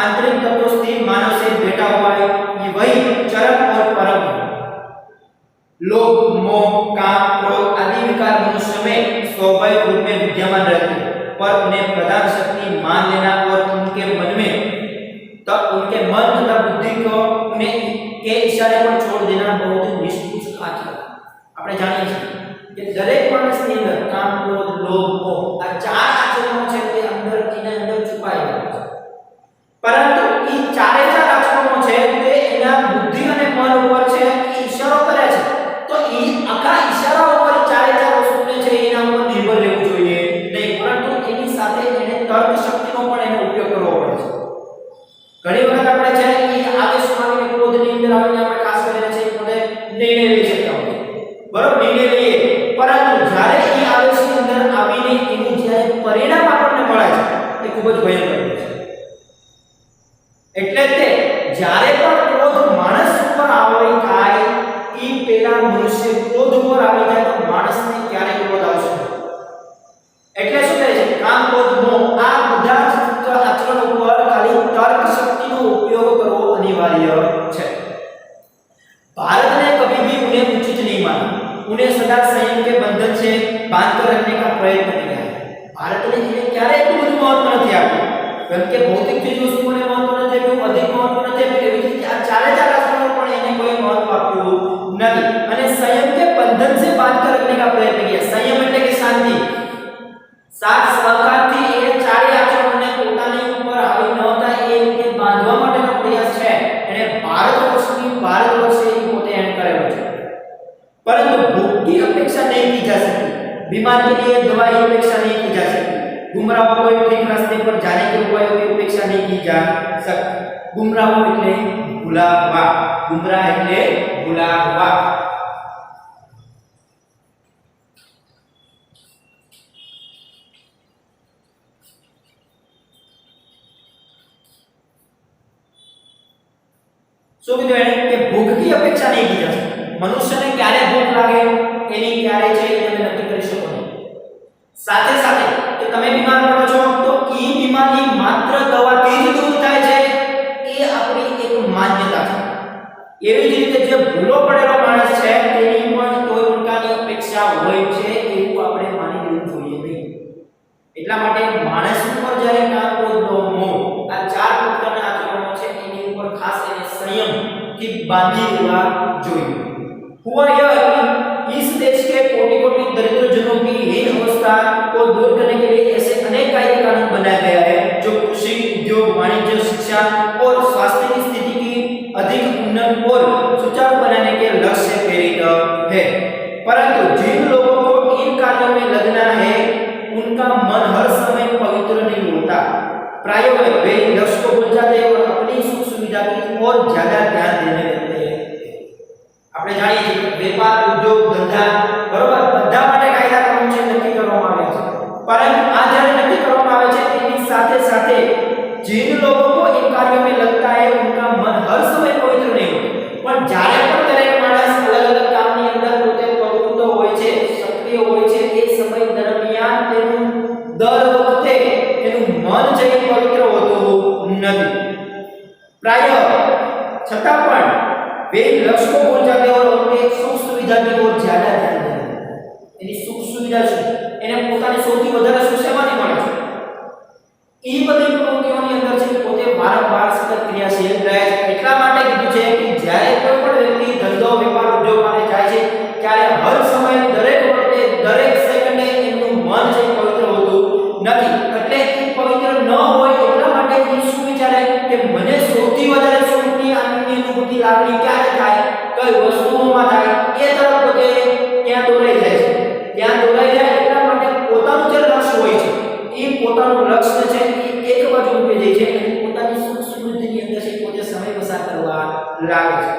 आंतरिक तत्व स्थिर मानव से बैठा हुआ है ये वही चरम और परम है. लोभ मोह काम क्रोध आदि विकार मनुष्य में स्वाभाविक रूप में विद्यमान रहते हैं पर उन्हें प्रधान शक्ति मान लेना और उनके मन में तब उनके मन तथा बुद्धि को उन्हें के इशारे पर छोड़ देना बहुत निष्ठुर कार्य है. આપણે જાણીએ છીએ કે દરેક માણસની અંદર કામ ક્રોધ લોભ મોહ આ ચાર આચરણો છે તે અંદરથી અંદર છુપાયેલા છે. પરંતુ એ ચારે ચાર આચરણો છે તે એના બુદ્ધિ અને મન ઉપર છે એ ઈશારો કરે છે. તો એ આખા ઈશારા ઉપર ચારે ચાર વસ્તુને છે એના ઉપર નિર્ભર રહેવું જોઈએ નહીં પરંતુ એની સાથે એને તર્ક શક્તિનો પણ એનો ઉપયોગ કરવો પડે છે. ઘણી વખત આપણે છે એ આવેશમાં આવીને ક્રોધની અંદર આવીને આપણે ખાસ કરીને છે પોતે નિર્ણય લઈ શકતા હોય બરોબર નિર્ણય લઈએ પરંતુ જ્યારે એ આવેશની અંદર આવીને એનું જ્યારે પરિણામ આપણને મળે છે એ ખૂબ જ ભયંકર હોય છે. એટલે તે જ્યારે પણ ક્રોધ માણસ ઉપર આવી થાય એ પેલા મનુષ્ય ક્રોધ ઉપર આવી જાય તો માણસને ક્યારે ક્રોધ આવશે. એટલે શું કહે છે કામ ક્રોધ મોહ આ બધા જ આચરણ ઉપર ખાલી તર્ક શક્તિનો ઉપયોગ કરવો અનિવાર્ય છે. भारत ने कभी भी उन्हें उचित नहीं माना. उन्हें सदा संयम के बंधन से बांधकर रखने का प्रयत्न किया है. भारत ने इन्हें क्यारे એટલું બધું મહત્વ નથી આપ્યું કારણ કે ભૌતિક ચીજ વસ્તુઓને મહત્વ નથી આપ્યું, અધિક મહત્વ નથી આપ્યું. એવી રીતે આ ચારે ચાર આચરણો પણ એને કોઈ મહત્વ આપ્યું નથી. અને संयम के बंधन से बांधकर रखने का प्रयत्न किया. संयम એટલે કે શાંતિ, સાથ સહકારથી એ ચારે આચરણોને પોતાની ઉપર આવી ન થાય એ રીતે બાંધવા માટેનો પ્રયાસ છે એને भारतवर्ष से पोते एंड करेलो है. परंतु भूख की अपेक्षा नहीं की जा सकती, बीमार के लिए दवा की अपेक्षा नहीं की जा सकती, गुमराह को ठीक रास्ते पर जाने के उपायों की अपेक्षा नहीं की जा सकती. गुमराह એટલે ભૂલાવા, ગુમરાહ એટલે ભૂલાવા. શું કીધું એને કે ભૂખ की अपेक्षा नहीं की जा सकती. મનુષ્યને ક્યારે ભૂખ લાગે એની ક્યારે છે એ તમે નક્કી કરી શકો નહીં. સાથે કે તમે બીમાર પડો છો તો એ બીમારી માત્ર દવાથી જ દૂર થાય છે એવી જ રીતે જે ભૂલો પડેલો માણસ છે તેની પણ કોઈ પ્રકારની અપેક્ષા હોય છે એવું આપણે માની લેવું જોઈએ નહીં. એટલા માટે માણસ ઉપર જ્યારે કામ ક્રોધ મોહ આ ચાર પ્રકારના આચરણો છે એની ઉપર ખાસ એને સંયમથી બાંધી લેવા જોઈએ. हुआ यह इस देश के कोटि कोटि दरिद्रजनों की हीन अवस्था को दूर करने के लिए ऐसे अनेक कायदे कानून बनाया गया है जो कृषि उद्योग वाणिज्य शिक्षा और स्वास्थ्य की स्थिति की अधिक उन्नत और सुचारू बनाने के लक्ष्य से प्रेरित है. परंतु जिन लोगों को इन कार्यों में लगना है उनका मन हर समय पवित्र नहीं होता. प्रायः वे लक्ष्य को भूल जाते हैं और अपनी सुख सुविधा की ओर ज्यादा ध्यान देने लगते हैं. આપણે જાણીએ છીએ વેપાર ઉદ્યોગ ધંધા બરોબર બધા માટે કાયદા કાનૂન છે નક્કી કરવામાં આવે છે. પરંતુ આ જ્યારે નક્કી કરવામાં આવે છે તેની સાથે સાથે जिन लोगों को इन कार्यों में लगता है उनका मन हर समय पवित्र नहीं होता. પણ જ્યારે પણ દરેક માણસ અલગ અલગ કામની અંદર પોતે પ્રવૃત્ત હોય છે સક્રિય હોય છે એ સમય દરમિયાન તેનું દર વખતે તેનું મન છે પવિત્ર હોતું નથી. પ્રાય છતાં પણ वे लक्ष्य को भूल जाते हैं और उनके सुख सुविधा की ओर ज्यादा ध्यान देते हैं. यानी सुख सुविधा છે એને પોતાને સૌથી વધારે સુખ શેમાંથી મળે છે એ બધી પ્રવૃત્તિઓની અંદર છે પોતે વારંવાર સતત ક્રિયાશીલ રહે છે. એટલા માટે કીધું છે કે જ્યારે કોઈ પણ વ્યક્તિ ધંધો વેપાર ઉદ્યોગ માટે જાય છે ત્યારે હર સમય દરેક વખતે દરેક સેકન્ડે એનું મન છે પવિત્ર હોતું નથી. એટલે એ પવિત્ર ન હોય એટલા માટે એ શું વિચારે કે મને સૌથી વધારે સુખની આનંદની અનુભૂતિ લાગણી ક્યારે થાય કઈ વસ્તુઓમાં થાય એ તરફ પોતે ત્યાં દોરાઈ જાય છે. ત્યાં દોરાઈ જાય એટલા માટે પોતાનું જે લક્ષ્ય હોય છે એ પોતાનું લક્ષ્ય છે એ એક બાજુ મૂકી દે છે અને પોતાની સુખ સમૃદ્ધિની અંદર છે પોતે સમય પસાર કરવા લાગે છે.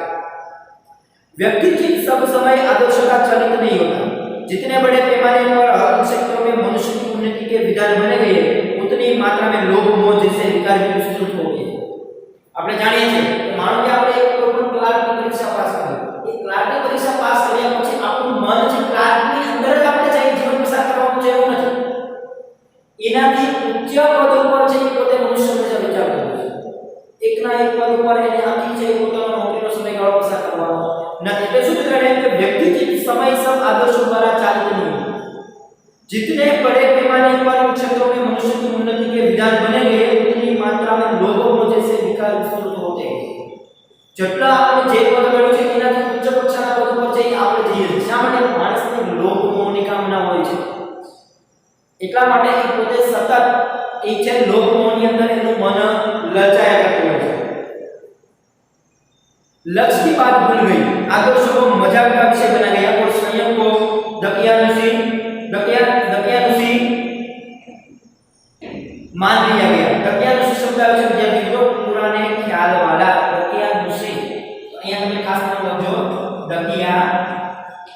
व्यक्ति की सब समय आदर्श का चलित नहीं होता. जितने बड़े पैमाने पर हर क्षेत्र में मनुष्य की उन्नति के विधान बने गए उतनी मात्रा में लोभ मोह जैसे विकार भी विस्तृत हो गए. આપણે જાણીએ છીએ કે માનો કે આપણે એક કોઈ પણ ક્લાર્કની પરીક્ષા પાસ કરી એ ક્લાર્કની પરીક્ષા પાસ કર્યા પછી આપણું મન છે ક્લાર્કની અંદર જ આપણે જઈ જીવન પસાર કરવાનું છે એવું નથી. એનાથી ઉચ્ચ પદ ઉપર છે પોતે મનુષ્ય હંમેશા વિચાર કરે છે. એકના એક પદ ઉપર એને આખી છે પોતાનો નોકરીનો સમયગાળો પસાર કરવાનો નથી. એટલે શું કહે કે व्यक्ति की समय सब आदर्शों द्वारा चालित नहीं होता. जितने बड़े पैमाने पर क्षेत्रों में मनुष्य की उन्नति के विधान बने गए उतनी मात्रा में लोभ मोह जैसे विकार विस्तृत होते हैं. જેટલા આપણે જે પદ મળ્યું છે એનાથી ઉચ્ચ કક્ષાના પદ પર જઈ આપણે જઈએ છીએ. શા માટે માણસને લોભ મોહની કામના હોય છે એટલા માટે એ પોતે સતત એ છે લોભ મોહની અંદર એનું મન લલચાયા કરતું હોય છે. लक्ष्य की बात भूल गई, आदर्शों को मजाक का विषय बना गया और संयम को दकियानुसी मान लिया गया. दकियानुसी शब्द આવે છે વિદ્યાર્થીઓ પુરાને ખ્યાલ વાળા. દकियानुसी અહીંયા તમે ખાસ નામ લખજો दकियानुसी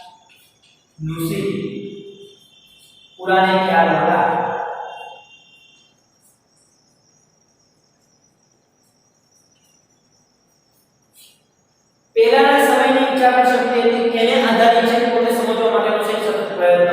પુરાને ખ્યાલ વાળા. પહેલાના સમયની વિચારણા શક્તિ હતી એને આધારિત છે પોતે સમજવા માટેનો છે સતત પ્રયત્ન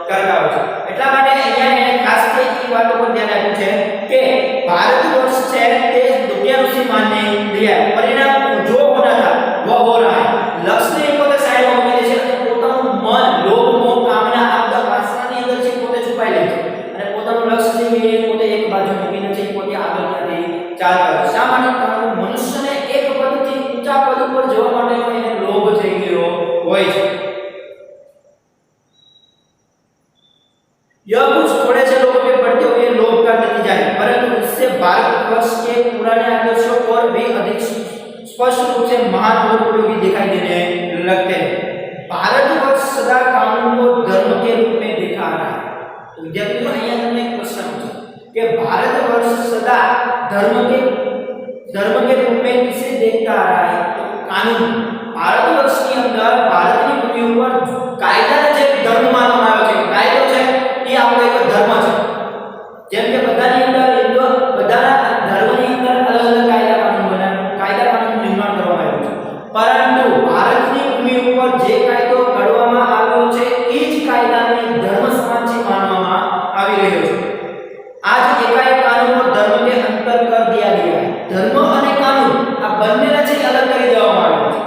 કરતા હોય છે. એટલા માટે અહીંયા એને ખાસ એ વાતો પર ધ્યાન આપ્યું છે કે ભારત વર્ષ છે તે દकियानुसी मानने लिया. परिणाम जो होना था वो हो रहा है. લક્ષ્ય પોતે સાઈડમાં મૂકી દે છે અને પોતાનું મન લોભ મોહ કામના આ બધા વાસનાની અંદર છે પોતે છુપાઈ લે છે અને પોતાનું લક્ષ્ય છે એ પોતે એક બાજુ મૂકીને છે પોતે આગળ ચાલી ચાલતા હોય. શા માટે કારણ મનુષ્યને એક પદથી ઊંચા પદ ઉપર જવા માટેનો એને લોભ થઈ ગયો હોય છે. यह कुछ थोड़े से लोगों के बढ़ते हुए लोभ का नतीजा है, परंतु इससे भारतवर्ष के पुराने आदर्शों और भी अधिक स्पष्ट रूप से महान और उपयोगी दिखाई देने लगते हैं. भारतवर्ष सदा कानून को धर्म के रूप में देखा आ रहा है. तो विद्यार्थियों અહીંયા તમને એક પ્રશ્ન પૂછો કે भारतवर्ष सदा धर्म के रूप में किसे देखता आ रहा है? तो कानून. भारतवर्षની અંદર ભારતની ભૂમિ ઉપર કાયદાને જે ધર્મ માનવામાં આવે છે. કાયદો છે એ આપણો એક ધર્મ છે. જેમ કે બધાની અંદર બધાના ધર્મની અંદર અલગ અલગ કાયદા કાનૂન નિર્માણ કરવામાં આવ્યું છે. પરંતુ ભારતની ભૂમિ ઉપર જે કાયદો ઘડવામાં આવ્યો છે એ જ કાયદાને ધર્મ સમાન છે માનવામાં આવી રહ્યો છે. आज एकाएक कानून और धर्म के अंतर कर दिया गया है. धर्म અને કાનૂન આ બંનેને છે અલગ કરી દેવામાં આવ્યું છે.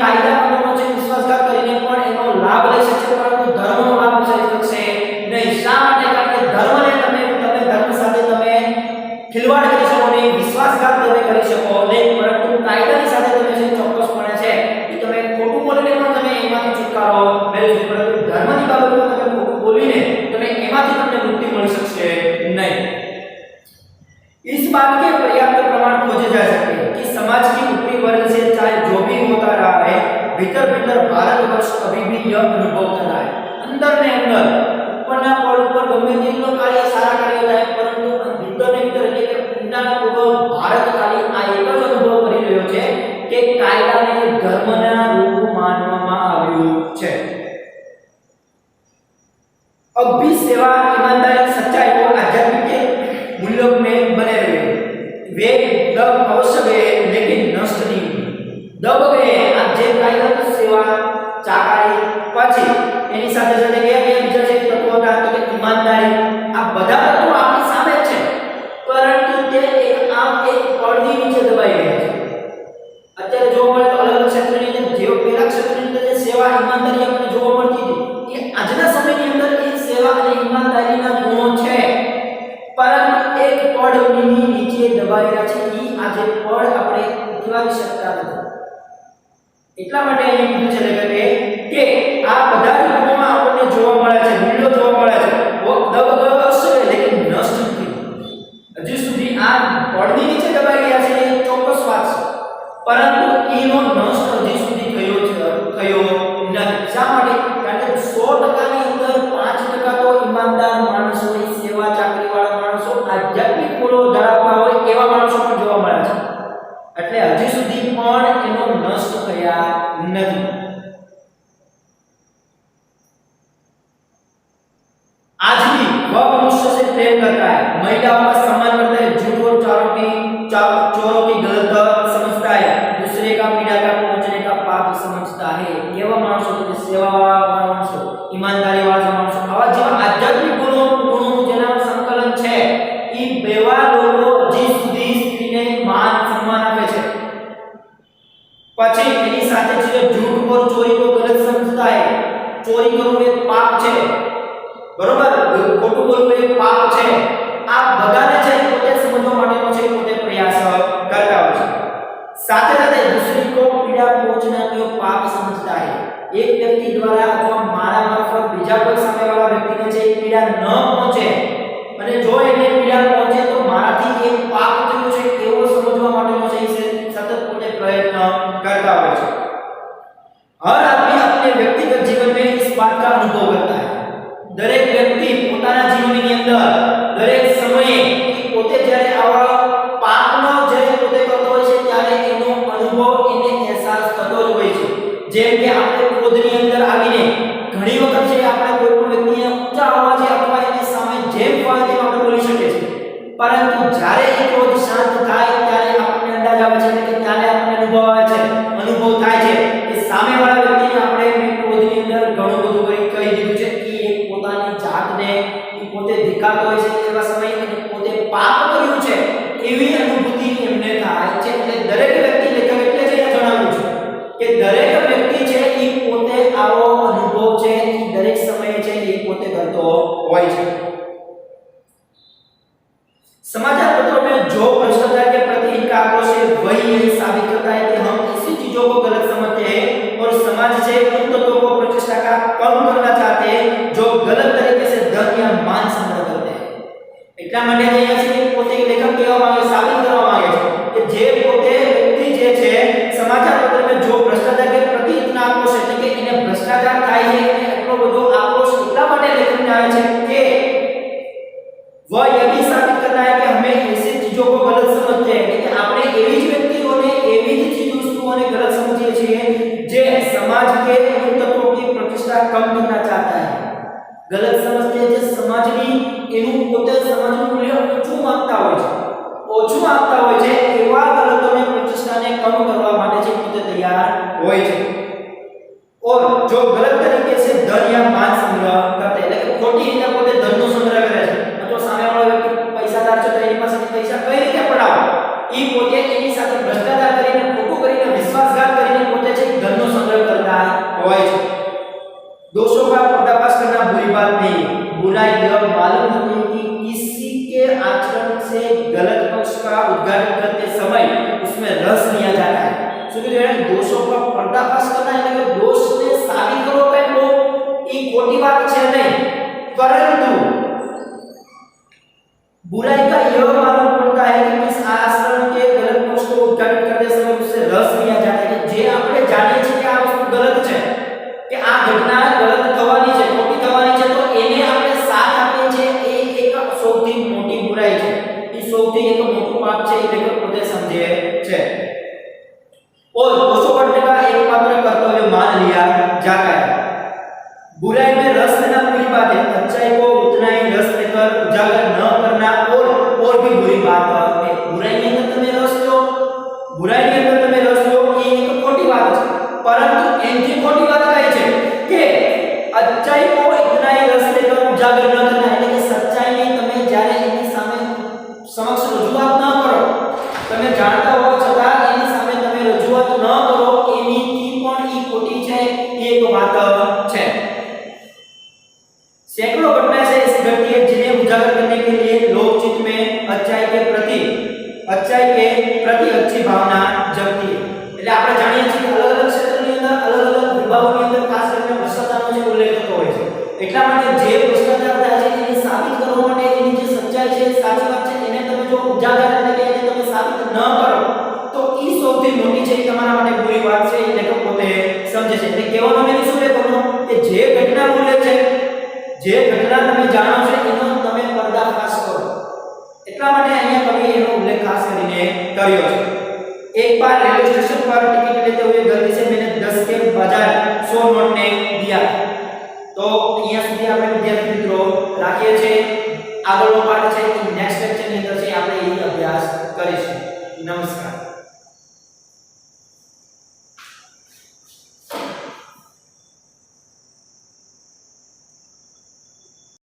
કાયદા કાનૂનનો છે વિશ્વાસઘાત કરીને પણ એનો લાભ લઈ શકશે, પરંતુ ધર્મનો લાભ લઈ શકશે નહીં. શા માટે? કારણ કે ધર્મને તમે ધર્મ સાથે તમે ખિલવાડ કરી શકો નહીં, વિશ્વાસઘાત તમે કરી શકો નહીં, પરંતુ કાયદાની સાથે તમે જે ચોક્કસપણે છે એ તમે ખોટું બોલીને પણ તમે એમાંથી છુટકારો મેળવી શકો, પરંતુ ધર્મની બાબતમાં તમે ખોટું બોલીને તમે એમાંથી તમને મુક્તિ મળી શકશે नहीं। इस बात के पर्याप्त प्रमाण खोजे जा सकते हैं कि समाज की ऊपरी वर्ग से चाहे जो भी होता रहा है, भीतर भीतर भारतवर्ष अभी भी यह अनुभव कर रहा है। अंदर ने अंदर ऊपरना पद पर गમે તેટલો કાર્ય સારા કાર્ય થાય, પરંતુ ભીतर ને ભીतर એટલે કે ઊંડાણપૂર્વક ભારત ખાલી આ એક જ અનુભવ કરી રહ્યો છે કે કાયદાને ધર્મના રૂપ માનવામાં આવ્યું છે। अब भी सेवा, ईमानदारी, सच्चाई और आध्यात्मिक के मूल्यों में बने रहे। वे दब अवश्य गए लेकिन नष्ट नहीं हुए। दब गए आप जे कायदा सेवा चाकारी પછી એની સાથે સાથે કયા કયા બીજા છે તત્વો હતા તો કે ઈમાનદારી, આ બધા તત્વો આપણી સામે છે, પરંતુ તે એક પડની નીચે દબાઈ ગયા છે। અત્યારે જોવા મળે તો અલગ અલગ ક્ષેત્રની અંદર જેવો પેલા ક્ષેત્રની અંદર જે સેવા ઈમાનદારી આપણને જોવા મળતી હતી, એ આજના સમયની અંદર એ સેવા અને ઈમાનદારીના ગુણો છે, પરંતુ એક પડની નીચે દબાયેલા છે। એ આજે પડ આપણે ઉઠાવી શકતા નથી। એટલા માટે અહીં કીધું છે લેખકે કે આ બધા જ ગુણોમાં આપણને જોવા મળે છે, મૂલ્યો જોવા મળે છે। वो दब गए अवश्य लेकिन नष्ट नहीं। હજી સુધી આ પડની નીચે દબાઈ ગયા છે એ ચોક્કસ વાત છે, પરંતુ એનો નષ્ટ હજી સુધી થયો નથી। શા માટે? કારણ કે 100% ની અંદર 5% તો ઈમાનદાર માણસો હોય, સેવા ચાકરી વાળા માણસો, આધ્યાત્મિક મૂળો ધરાવતા હોય એવા માણસો પણ જોવા મળે છે, એટલે હજી સુધી પણ એનો નષ્ટ થયા નથી। आज भी वह मनुष्य से प्रेम करता है, महिलाओं का सम्मान करता है, झूठ और चोरों की गलत समझता है, दूसरे का पीड़ा का पहुंचने का पाप समझता है। केवल मानसो के सेवा वाला मानसो, ईमानदारी वाला मानसो, आवा जेवा आध्यात्मिक गुणों जेना संकलन छे ई बेवा लोको हજી સુધી સ્ત્રીને માન સન્માન આપે છે। પછી એની સાથે છે झूठ और चोरी को गलत समझता है। चोरी કરવું એક પાપ છે, बरोबर, खोटू बोलવું एक पाप છે। આ બધાને છે પોતે સમજવા માટેનો છે પોતે પ્રયાસ કરતા હોય છે। સાથે સાથે दूसरी को पीड़ा पहुंचना को पाप समझता है। एक व्यक्ति द्वारा अथवा मारा मार्फत बीजा कोई साમે वाला व्यक्तिને છે પીડા ન પહોંચે અને જો એને પીડા પહોંચે તો મારાથી એક પાપ થયું છે એવો સમજવા માટેનો છે સતત પોતે પ્રયત્ન કરતા હોય છે। हर आदमी अपने व्यक्तिगत जीवन में इस बात का अनुभव करता है। दरेक व्यक्ति પોતાના જીવનની અંદર દરેક સમયે પોતે જ્યારે આવા પાપનો જ્યારે પોતે કરતો હોય છે ત્યારે એનો અનુભવ એને અહેસાસ થતો જ હોય છે। જેમ કે આપણે ક્રોધની અંદર આવીને ઘણી વખત છે આપણે કોઈ પણ વ્યક્તિને ઊંચા અવાજે અથવા એની સામે જેમ ફાવે તેમ આપણે બોલી શકીએ છીએ, પરંતુ જ્યારે એ ક્રોધ શાંત થાય ત્યારે આપણને અંદાજ આવે છે કે ત્યારે આપણને અનુભવ થાય છે કે સામેવાળા વ્યક્તિને આપણે ક્રોધની અંદર ઘણું બધું કહી દીધું છે કે એ પોતાની જાતને પોતે ધિક્કારતો હોય છે એવા સમયે પોતે પાપ કર્યું છે એવી અનુભૂતિ એમને થાય છે। એટલે દરેક વ્યક્તિ લેખક એટલે જ જણાવ્યું છે કે દરેક વ્યક્તિ છે એ પોતે આવો અનુભવ છે એ દરેક સમયે છે એ પોતે કરતો હોય છે। समाचार पत्रों में जो भ्रष्टाचार के प्रति इनका आक्रोश है वही यही साबित करता है कि हम ऐसी चीजों को गलत समझते हैं और समाज से उन तत्वों को प्रतिष्ठा का कम करना चाहते हैं जो गलत तरीके से धन या मान संग्रह करते हैं। એટલા માટે અહીંયા છે કે પોતે લેખક કહેવા માંગે સાબિત કરવા માંગે છે કે જે પોતે વ્યક્તિ જે છે સમાચાર પત્ર में जो भ्रष्टाचार के प्रति इतना आक्रोश है कि એને ભ્રષ્ટાચાર થાય છે અને એટલો બધો આક્રોશ એટલા માટે લેખકને આવે છે કે वह यह भी साबित करना है कि हमें ऐसी चीजों को गलत समझते हैं कि आपने एवी ज व्यक्तिओने एवी ज चीज वस्तुओने गलत समझिए છીએ જે समाज के उन तत्वों की प्रतिष्ठा कम करना चाहता है। गलत समझते हैं જે સમાજની એનું પોતે સમાજનું મૂલ્ય ઓછું માનતા હોય છે એવા ગલતોને प्रतिष्ठाને કમ કરવા માટે છે પોતે તૈયાર હોય છે। और जो गलत तरीके से धन या मान संग्रह करते हैं એટલે ખોટી રીતે પોતે ધનનો સંગ્રહ કરે છે તો સામેવાળો વ્યક્તિ પૈસાદાર છે તો એની પાસેથી પૈસા કઈ રીતે પડાવો એ પોતે એની સાથે ભ્રષ્ટાચાર કરીને ખોટું કરીને વિશ્વાસઘાત કરીને પોતે છે ધનનો जाता है। बुराई में रस लेना बुरी बात है, अच्छाई को उतना ही रस लेकर उजागर न करना और भी बुरी बात है। बुराई में अगर તમે રસ લો, बुराई में अगर તમે રસ લો એ એક ખોટી વાત છે, પરંતુ એની ખોટી વાત કઈ છે કે अच्छाई को इतना ही रस लेकर उजागर न करना, એટલે કે સચ્ચાઈ ને તમે જ્યારે એની સામે સમક્ષ રજૂઆત ન કરો, તમે જાણતા હોવા છતાં એની સામે તમે રજૂઆત ન કરો, એનીથી પણ ઈ ખોટી છે, એ એક વાત છે। सैकड़ों घटना से ऐसी घटती है जिन्हें उजागर करने के लिए लोकचित में अच्छाई के प्रति अच्छी भावना जगती है। એટલે આપણે જાણીએ છીએ કે અલગ અલગ ક્ષેત્રની અંદર અલગ અલગ વિભાગોની અંદર ખાસ કરીને ભ્રષ્ટાચારનો જે ઉલ્લેખ થતો હોય છે, એટલા માટે જે ભ્રષ્ટાચાર થાય છે એને સાબિત કરવા માટે એની જે સચ્ચાઈ છે, સાચી વાત છે, એને તમે જો ઉજાગર એટલે કે એને તમે સાબિત ન કરો તો ઈ સૌથી મોટી છે, તમારા માટે બુરી વાત છે, એ લેખક પોતે સમજે છે। એટલે કહેવાનો મેં શું લેખકનો કે જે ઘટના બોલે છે, જે ઘટના તમે જાણો છો એનો તમે પર્દાફાશ કરો, એટલા માટે અહીંયા કવિએ એનો ઉલ્લેખ ખાસ કરીને કર્યો છે। एक बार रेलवे स्टेशन पर टिकट लेते हुए गलती से मैंने 10 के